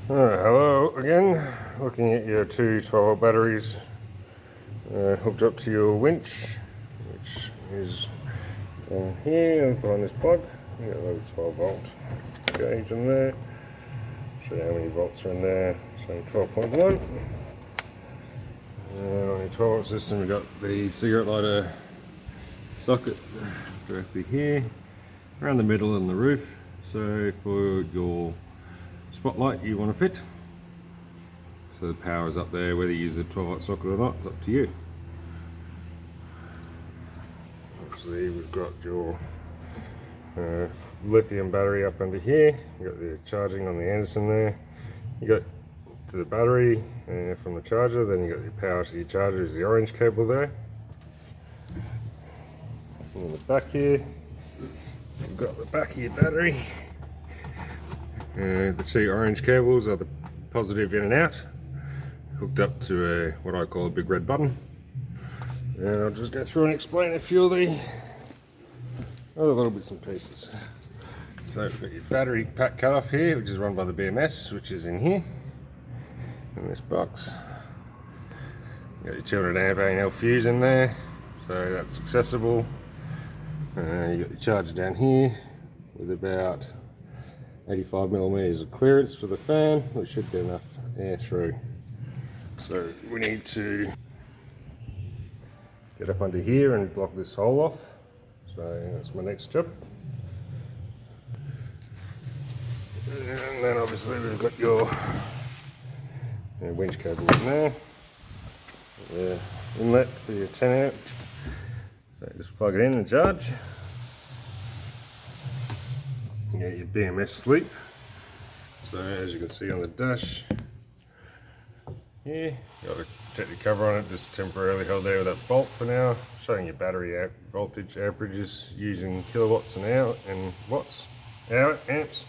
Hello again, looking at your two 12-volt batteries hooked up to your winch, which is on here behind this plug. You got a little 12-volt gauge in there, show you how many volts are in there, so 12.1. And on your 12-volt system we've got the cigarette lighter socket directly here, around the middle and the roof, so for your spotlight you want to fit. So the power is up there, whether you use a 12-volt socket or not, it's up to you. Obviously we've got your lithium battery up under here. You've got the charging on the Anderson there. You got to the battery from the charger, then you got your power to your charger is the orange cable there. And in the back here, you've got the back of your battery. The two orange cables are the positive in and out, hooked up to what I call a big red button. And I'll just go through and explain a few of the other little bits and pieces. So we've got your battery pack cutoff here, which is run by the BMS, which is in here, in this box. You've got your 200 amp A&L fuse in there, so that's accessible. You've got your charger down here with about 85 millimeters of clearance for the fan, which should get enough air through. So we need to get up under here and block this hole off. So that's my next step. And then obviously we've got your winch cable in there, the inlet for your 10 amp. So just plug it in and charge. You get your BMS sleep. So as you can see on the dash here, you've got a protective cover on it, just temporarily held there with that bolt for now, showing your battery voltage averages using kilowatts an hour and watts, amps.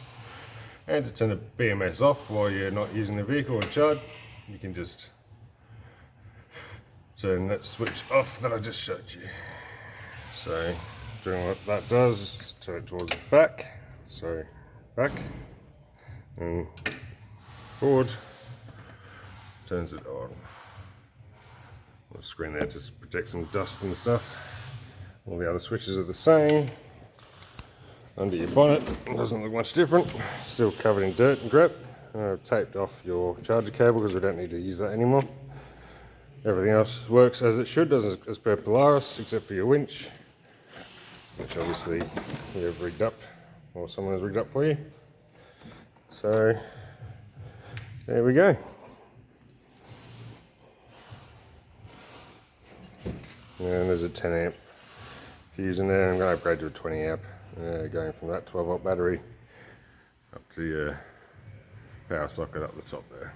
And to turn the BMS off while you're not using the vehicle or charge, you can just turn that switch off that I just showed you. So doing what that does is turn it towards the back, so back and forward, turns it on. The screen there just protects some dust and stuff. All the other switches are the same. Under your bonnet, it doesn't look much different. Still covered in dirt and grip. I've taped off your charger cable because we don't need to use that anymore. Everything else works as it should, as per Polaris, except for your winch, which obviously you've rigged up, or someone has rigged up for you. So there we go. And there's a 10 amp fuse in there. I'm going to upgrade to a 20 amp, going from that 12-volt battery up to your power socket up the top there.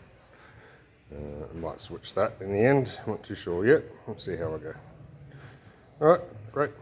I might switch that in the end, I'm not too sure yet. We'll see how I go. Alright, great.